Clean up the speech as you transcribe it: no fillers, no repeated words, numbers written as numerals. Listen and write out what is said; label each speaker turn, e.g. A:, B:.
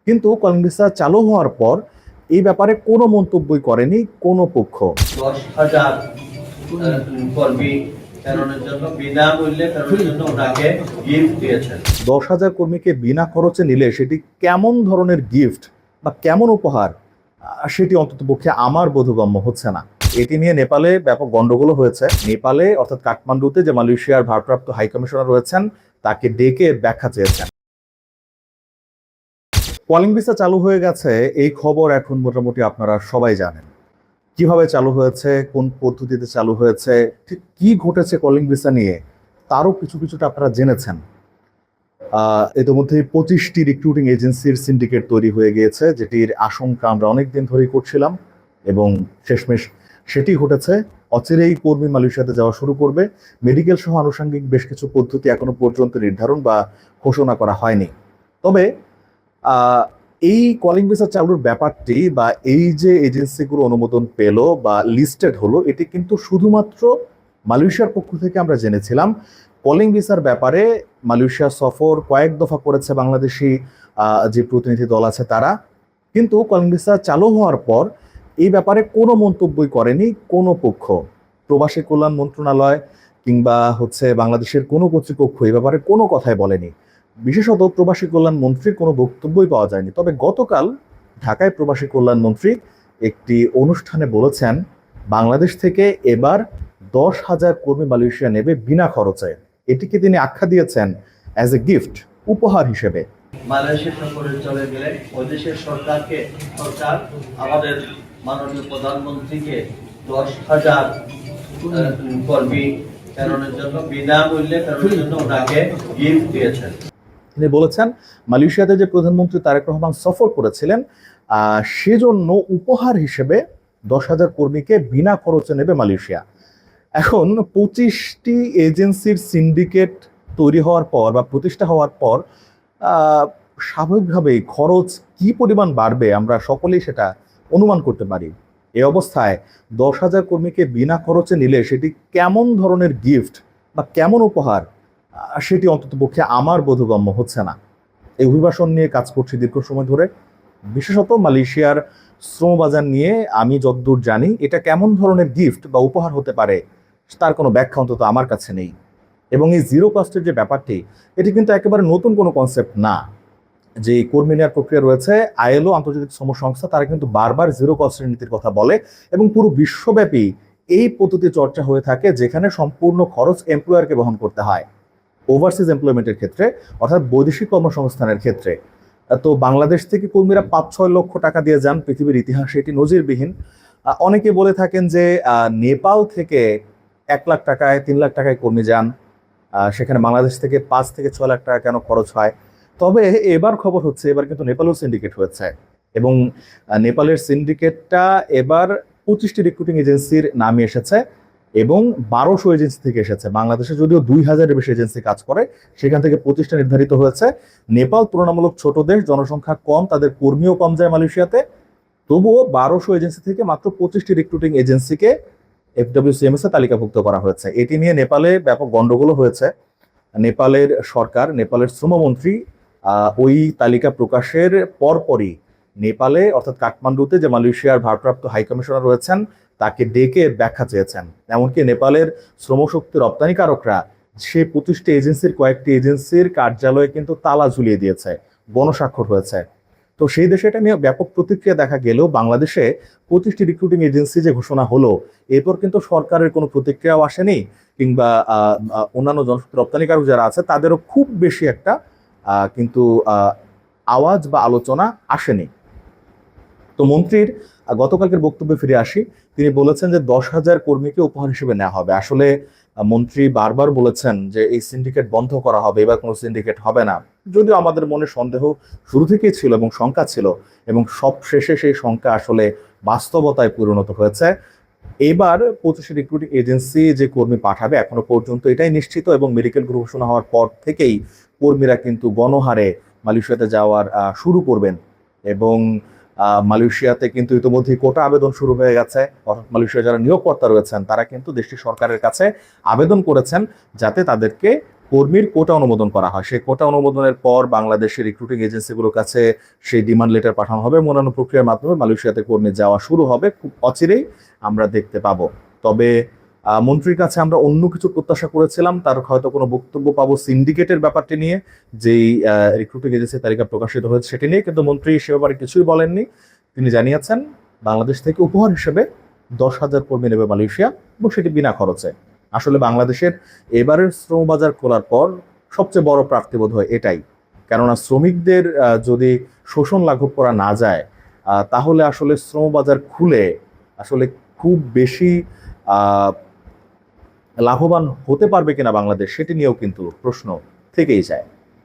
A: কিন্তু calling visa চালু হওয়ার পর এই ব্যাপারে কোনো মন্তব্যই করেনি কোনো পক্ষ।
B: 10,000 কর্মী প্রেরণের জন্য বিনামূল্যে প্রেরণের জন্য ওনাকে গিফট দিয়েছেন।
A: 10,000 কর্মীকে বিনা খরচে নিলে সেটি কেমন ধরনের গিফট বা কেমন উপহার, সেটি অন্ততপক্ষে আমার বোধগম্য হচ্ছে না। এটি নিয়ে নেপালে ব্যাপক গন্ডগোল হয়েছে। নেপালে অর্থাৎ কাঠমান্ডুতে যে মালয়েশিয়ার ভারপ্রাপ্ত হাই কমিশনার রয়েছেন তাকে ডেকে ব্যাখ্যা চেয়েছেন। কলিং ভিসা চালু হয়ে গেছে এই খবর এখন মোটামুটি আপনারা সবাই জানেন। কিভাবে চালু হয়েছে, কোন পদ্ধতিতে চালু হয়েছে, ঠিক কি ঘটেছে কলিং ভিসা নিয়ে তারও কিছুটা আপনারা জেনেছেন। ইতিমধ্যে 25টি রিক্রুটিং এজেন্সির সিন্ডিকেট তৈরি হয়ে গিয়েছে, যেটির আশঙ্কা আমরা অনেকদিন ধরেই করছিলাম এবং শেষমেশ সেটি ঘটেছে। অচিরেই কর্মী মালয়েশিয়াতে যাওয়া শুরু করবে। মেডিকেল সহ আনুষঙ্গিক বেশ কিছু পদ্ধতি এখনো পর্যন্ত নির্ধারণ বা ঘোষণা করা হয়নি। তবে এই কলিং ভিসা চালুর ব্যাপারটি বা এই যে এজেন্সিগুলো অনুমোদন পেল বা লিস্টেড হলো, এটি কিন্তু শুধুমাত্র মালয়েশিয়ার পক্ষ থেকে আমরা জেনেছিলাম। কলিং ভিসার ব্যাপারে মালয়েশিয়া সফর কয়েক দফা করেছে বাংলাদেশি যে প্রতিনিধি দল আছে তারা, কিন্তু কলিং ভিসা চালু হওয়ার পর এই ব্যাপারে কোনো মন্তব্যই করেনি কোনো পক্ষ। প্রবাসী কল্যাণ মন্ত্রণালয় কিংবা বাংলাদেশের কোনো কর্তৃপক্ষ এই ব্যাপারে কোনো কথাই বলেনি। বিশেষত প্রবাসী কল্যাণ মন্ত্রীর কোনো বক্তব্যই পাওয়া যায়নি। তবে গতকাল ঢাকায় প্রবাসী কল্যাণ মন্ত্রী একটি অনুষ্ঠানে বলেছেন বাংলাদেশ থেকে এবার 10,000 কর্মী মালয়েশিয়া নেবে বিনা খরচে। এটিকে তিনি আখ্যা দিয়েছেন অ্যাজ এ গিফট, উপহার হিসেবে।
B: মালয়েশিয়া সফরে চলে গেলেন ওই দেশের সরকার আমাদের মাননীয় প্রধানমন্ত্রীকে 10,000 কর্মী প্রেরণের জন্য বিনামূল্যে প্রেরণের জন্য ওনাকে গিফট দিয়েছেন।
A: তিনি বলেছেন মালয়েশিয়াতে যে প্রধানমন্ত্রী তারেক রহমান সফর করেছিলেন সেজন্য উপহার হিসেবে 10,000 কর্মীকে বিনা খরচে নেবে মালয়েশিয়া। এখন 25টি এজেন্সির সিন্ডিকেট তৈরি হওয়ার পর বা প্রতিষ্ঠা হওয়ার পর স্বাভাবিকভাবেই খরচ কি পরিমাণ বাড়বে আমরা সকলেই সেটা অনুমান করতে পারি। এই অবস্থায় 10,000 কর্মীকে বিনা খরচে নিলে সেটি কেমন ধরনের গিফট বা কেমন উপহার, সেটি অন্ততপক্ষে আমার বোধগম্য হচ্ছে না। এই অভিবাসন নিয়ে কাজ করছি দীর্ঘ সময় ধরে, বিশেষত মালয়েশিয়ার শ্রম বাজার নিয়ে আমি যতদূর জানি এটা কেমন ধরনের গিফট বা উপহার হতে পারে তার কোনো ব্যাখ্যা অন্তত আমার কাছে নেই। এবং এই জিরো কস্টের যে ব্যাপারটি, এটি কিন্তু একেবারে নতুন কোনো কনসেপ্ট না। যে কর্মী নেওয়ার প্রক্রিয়া রয়েছে, আইএলও আন্তর্জাতিক শ্রম সংস্থা তারা কিন্তু বারবার জিরো কস্টের নীতির কথা বলে এবং পুরো বিশ্বব্যাপী এই পদ্ধতি চর্চা হয়ে থাকে, যেখানে সম্পূর্ণ খরচ এমপ্লয়ারকে বহন করতে হয় ওভারসিজ এমপ্লয়মেন্টের ক্ষেত্রে, অর্থাৎ বৈদেশিক কর্মসংস্থানের ক্ষেত্রে। তো বাংলাদেশ থেকে কর্মীরা 5-6 লক্ষ টাকা দিয়ে যান, পৃথিবীর ইতিহাসে এটি নজিরবিহীন। অনেকে বলে থাকেন যে নেপাল থেকে 1 লাখ টাকায় 3 লাখ টাকায় কর্মী যান, সেখানে বাংলাদেশ থেকে 5 থেকে 6 লাখ টাকা কেন খরচ হয়। তবে এবার খবর হচ্ছে এবার কিন্তু নেপালেও সিন্ডিকেট হয়েছে এবং নেপালের সিন্ডিকেটটা এবার 25টি রিক্রুটিং এজেন্সির নামে এসেছে এবং 1200 এজেন্সি থেকে এসেছে। বাংলাদেশে যদিও 2,000-এর বেশি এজেন্সি কাজ করে, সেখান থেকে 25টা নির্ধারিত হয়েছে। নেপাল তুলনামূলক ছোট দেশ, জনসংখ্যা কম, তাদের কর্মীও কম যায় মালয়েশিয়াতে, তবুও 1200 এজেন্সি থেকে মাত্র 25টি রিক্রুটিং এজেন্সিকে FWCMS এ তালিকাভুক্ত করা হয়েছে। এটি নিয়ে নেপালে ব্যাপক গন্ডগোল হয়েছে। নেপালের সরকার, নেপালের শ্রমমন্ত্রী ওই তালিকা প্রকাশের পরপরই নেপালে অর্থাৎ কাঠমান্ডুতে যে মালয়েশিয়ার ভারপ্রাপ্ত হাই কমিশনার রয়েছেন তাকে ডেকে ব্যাখ্যা চেয়েছেন। এমনকি নেপালের শ্রমশক্তি রপ্তানিকারকরা সে 25টি এজেন্সির কয়েকটি এজেন্সির কার্যালয়ে কিন্তু তালা ঝুলিয়ে দিয়েছে, গণস্বাক্ষর হয়েছে। তো সেই দেশে এটা নিয়ে ব্যাপক প্রতিক্রিয়া দেখা গেলেও বাংলাদেশে 25টি রিক্রুটিং এজেন্সি যে ঘোষণা হলো এরপর কিন্তু সরকারের কোনো প্রতিক্রিয়াও আসেনি, কিংবা অন্যান্য জনশক্তি রপ্তানিকারক যারা আছে তাদেরও খুব বেশি একটা কিন্তু আওয়াজ বা আলোচনা আসেনি। তো মন্ত্রীর গতকালকের বক্তব্যে ফিরে আসি। তিনি বলেছেন যে 10,000 কর্মীকে উপহার হিসেবে নেওয়া হবে। আসলে মন্ত্রী বারবার বলেছেন যে এই সিন্ডিকেট বন্ধ করা হবে, এবার কোনো সিন্ডিকেট হবে না। যদিও আমাদের মনে সন্দেহ শুরু থেকেই ছিল এবং শঙ্কা ছিল, এবং সব শেষে সেই শঙ্কা আসলে বাস্তবতায় পরিণত হয়েছে। এবার 25 রিক্রুটিং এজেন্সি যে কর্মী পাঠাবে এখনো পর্যন্ত এটাই নিশ্চিত, এবং মেডিকেল ঘোষণা হওয়ার পর থেকেই কর্মীরা কিন্তু গণহারে মালয়েশিয়াতে যাওয়ার শুরু করবেন। এবং মালয়েশিয়াতে কিন্তু ইতিমধ্যেই কোটা আবেদন শুরু হয়ে গেছে। অর্থাৎ মালয়েশিয়া যারা নিয়োগকর্তা রয়েছেন তারা কিন্তু দেশটির সরকারের কাছে আবেদন করেছেন যাতে তাদেরকে কর্মীর কোটা অনুমোদন করা হয়। সেই কোটা অনুমোদনের পর বাংলাদেশের রিক্রুটিং এজেন্সিগুলোর কাছে সেই ডিমান্ড লেটার পাঠানো হবে, মনোনয়ন প্রক্রিয়ার মাধ্যমে মালয়েশিয়াতে কর্মী যাওয়া শুরু হবে, খুব অচিরেই আমরা দেখতে পাবো। তবে মন্ত্রীর কাছে আমরা অন্য কিছু প্রত্যাশা করেছিলাম, তার হয়তো কোনো বক্তব্য পাবো সিন্ডিকেটের ব্যাপারটি নিয়ে, যেই রিক্রুটিং এজেন্সির তালিকা প্রকাশিত হয়েছে সেটি নিয়ে, কিন্তু মন্ত্রী সে ব্যাপারে কিছুই বলেননি। তিনি জানিয়েছেন বাংলাদেশ থেকে উপহার হিসেবে 10,000 কর্মী নেবে মালয়েশিয়া, এবং সেটি বিনা খরচে। আসলে বাংলাদেশের এবারের শ্রম বাজার খোলার পর সবচেয়ে বড় প্রাপ্তি বোধ হয় এটাই। কেননা শ্রমিকদের যদি শোষণ লাঘব করা না যায়, তাহলে আসলে শ্রম বাজার খুলে আসলে খুব বেশি লাভবান হতে পারবে কিনা বাংলাদেশ, সেটি নিয়েও কিন্তু প্রশ্ন থেকেই যায়।